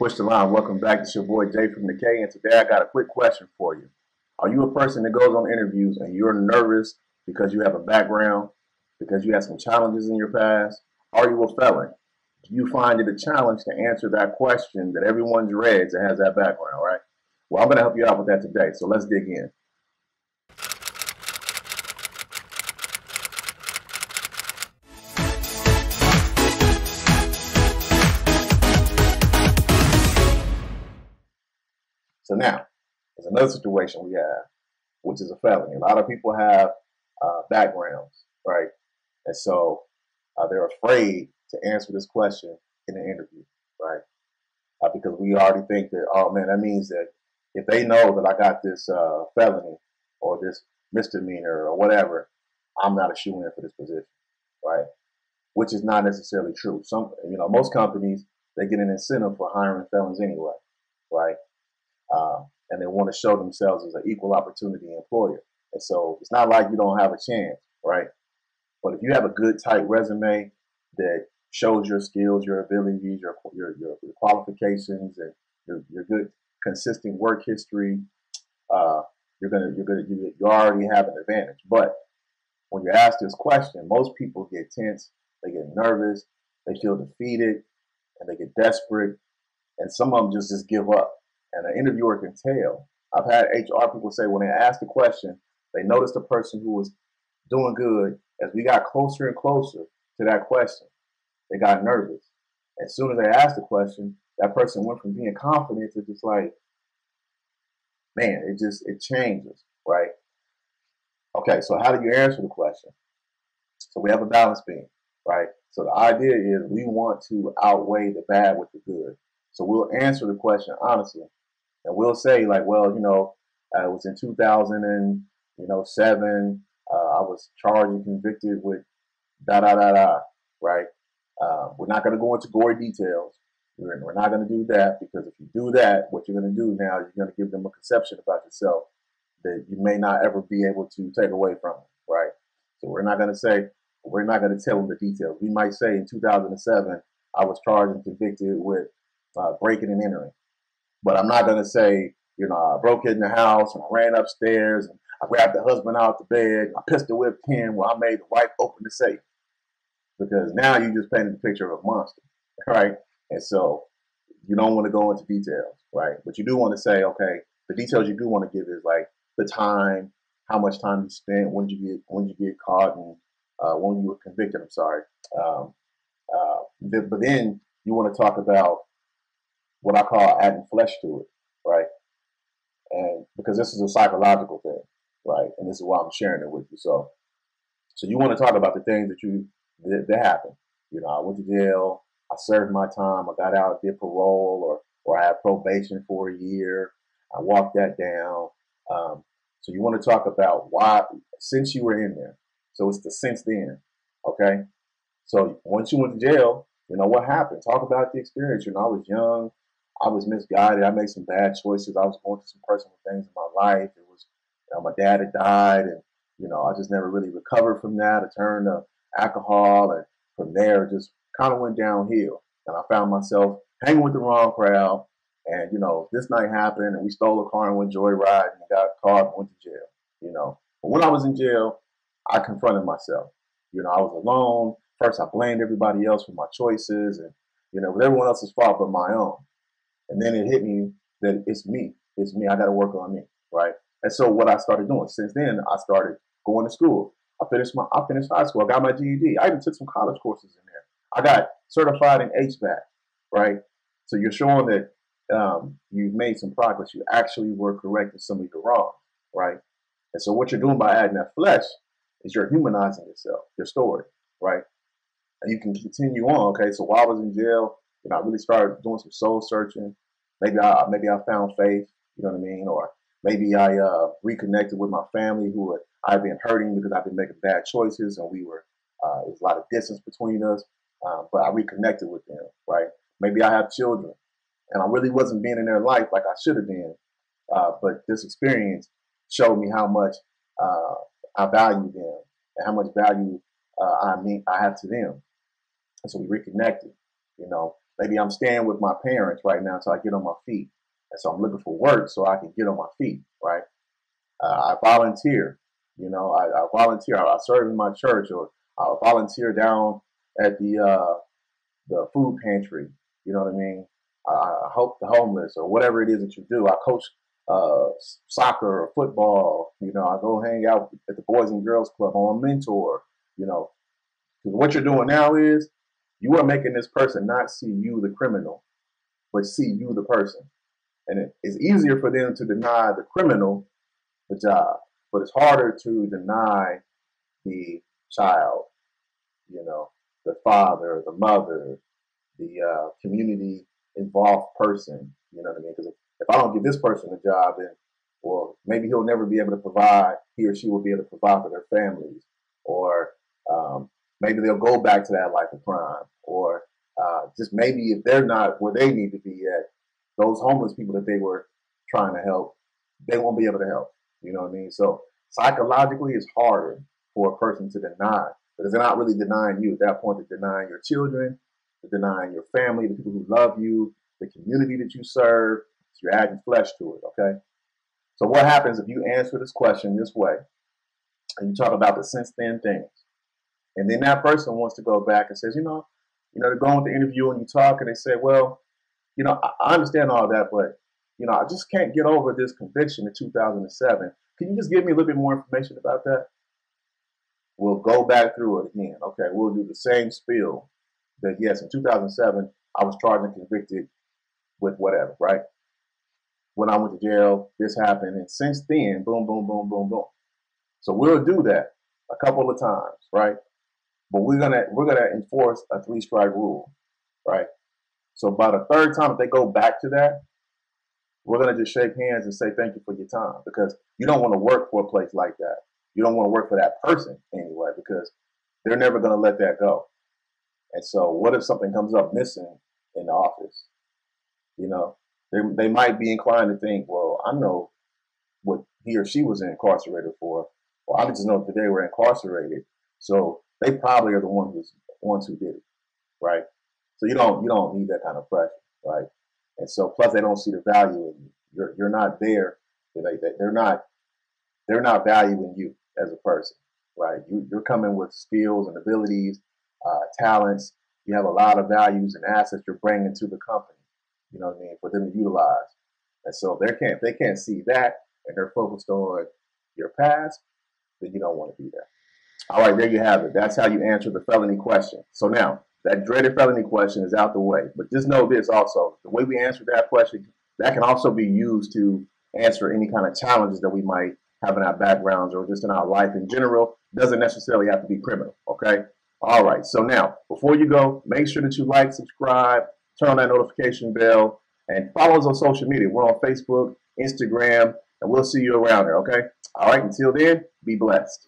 Push the line. Welcome back. It's your boy Jay from the K, and today I got a quick question for you. Are you a person that goes on interviews and you're nervous because you have a background, because you had some challenges in your past? Are you a felon? Do you find it a challenge to answer that question that everyone dreads that has that background, right? Well, I'm going to help you out with that today, so let's dig in. So now, there's another situation we have, which is a felony. A lot of people have backgrounds, right? And so they're afraid to answer this question in an interview, right? Because we already think that, oh man, that means that if they know that I got this felony or this misdemeanor or whatever, I'm not a shoo-in for this position, right? Which is not necessarily true. Most companies, they get an incentive for hiring felons anyway, right? And they want to show themselves as an equal opportunity employer. And so it's not like you don't have a chance, right? But if you have a good, tight resume that shows your skills, your abilities, your qualifications, and your good, consistent work history, you already have an advantage. But when you're asked this question, most people get tense, they get nervous, they feel defeated, and they get desperate, and some of them just give up. And an interviewer can tell. I've had HR people say when they asked the question, they noticed the person who was doing good. As we got closer and closer to that question, they got nervous. As soon as they asked the question, that person went from being confident to just like, man, it changes, right? Okay, so how do you answer the question? So we have a balance beam, right? So the idea is we want to outweigh the bad with the good. So we'll answer the question honestly. And we'll say like, well, it was in 2007. I was charged and convicted with da da da da, right? We're not going to go into gory details. We're not going to do that because if you do that, what you're going to do now is you're going to give them a conception about yourself that you may not ever be able to take away from them, right? So we're not going to tell them the details. We might say in 2007, I was charged and convicted with breaking and entering. But I'm not going to say, I broke in the house and I ran upstairs and I grabbed the husband out the bed and I pistol whipped him while I made the wife open the safe. Because now you just painted the picture of a monster, right? And so you don't want to go into details, right? But you do want to say, okay, the details you do want to give is like the time, how much time you spent, when you get caught, and when you were convicted. I'm sorry. But then you want to talk about what I call adding flesh to it, right? And because this is a psychological thing, right? And this is why I'm sharing it with you. So you want to talk about the things that happened. I went to jail, I served my time, I got out, did parole, or I had probation for a year. I walked that down. So you want to talk about why, since you were in there. So it's the since then, okay? So once you went to jail, what happened? Talk about the experience. I was young. I was misguided. I made some bad choices. I was going through some personal things in my life. It was, my dad had died, and I just never really recovered from that. I turned to alcohol, and from there, it just kind of went downhill. And I found myself hanging with the wrong crowd. And this night happened, and we stole a car and went joyriding and got caught and went to jail. But when I was in jail, I confronted myself. I was alone. First, I blamed everybody else for my choices, and it was everyone else's fault but my own. And then it hit me that it's me. It's me. I got to work on me, right? And so what I started doing since then, I started going to school. I finished high school. I got my GED. I even took some college courses in there. I got certified in HVAC, right? So you're showing that you've made some progress. You actually were correcting some of your wrongs, right? And so what you're doing by adding that flesh is you're humanizing yourself, your story, right? And you can continue on. Okay, so while I was in jail, I really started doing some soul searching. Maybe I found faith, you know what I mean? Or maybe I reconnected with my family who I've been hurting because I've been making bad choices, and there was a lot of distance between us. But I reconnected with them, right? Maybe I have children, and I really wasn't being in their life like I should have been. But this experience showed me how much I value them and how much value I have to them. And so we reconnected, Maybe I'm staying with my parents right now until I get on my feet. And so I'm looking for work so I can get on my feet, right? I volunteer, I volunteer. I serve in my church, or I volunteer down at the food pantry. You know what I mean? I help the homeless, or whatever it is that you do. I coach soccer or football. I go hang out at the Boys and Girls Club. I'm a mentor. Because what you're doing now is you are making this person not see you, the criminal, but see you, the person. And it's easier for them to deny the criminal the job, but it's harder to deny the child, the father, the mother, the community involved person. You know what I mean? Because if I don't give this person a job, then, well, maybe he'll never be able to provide, he or she will be able to provide for their families, or maybe they'll go back to that life of crime, or just maybe if they're not where they need to be at, those homeless people that they were trying to help, they won't be able to help. You know what I mean? So psychologically, it's harder for a person to deny, because they're not really denying you at that point. They're denying your children, they're denying your family, the people who love you, the community that you serve. So you're adding flesh to it, okay? So what happens if you answer this question this way, and you talk about the since then things, and then that person wants to go back and says, they're going with the interview and you talk and they say, well, I understand all that, but I just can't get over this conviction in 2007. Can you just give me a little bit more information about that? We'll go back through it again. Okay, we'll do the same spiel that, yes, in 2007, I was charged and convicted with whatever, right? When I went to jail, this happened. And since then, boom, boom, boom, boom, boom. So we'll do that a couple of times, right? But we're gonna enforce a 3-strike rule, right? So by the third time, if they go back to that, we're going to just shake hands and say thank you for your time, because you don't want to work for a place like that. You don't want to work for that person anyway, because they're never going to let that go. And so what if something comes up missing in the office? They might be inclined to think, well, I know what he or she was incarcerated for. Well, I just know that they were incarcerated. So they probably are the ones who did it, right? So you don't need that kind of pressure, right? And so plus they don't see the value in you. You're not there. They're not valuing you as a person, right? You're coming with skills and abilities, talents. You have a lot of values and assets you're bringing to the company. You know what I mean? For them to utilize. And so if they can't see that, and they're focused on your past, then you don't want to be there. All right, there you have it. That's how you answer the felony question. So now, that dreaded felony question is out the way. But just know this also. The way we answer that question, that can also be used to answer any kind of challenges that we might have in our backgrounds or just in our life in general. It doesn't necessarily have to be criminal, okay? All right, so now, before you go, make sure that you like, subscribe, turn on that notification bell, and follow us on social media. We're on Facebook, Instagram, and we'll see you around there, okay? All right, until then, be blessed.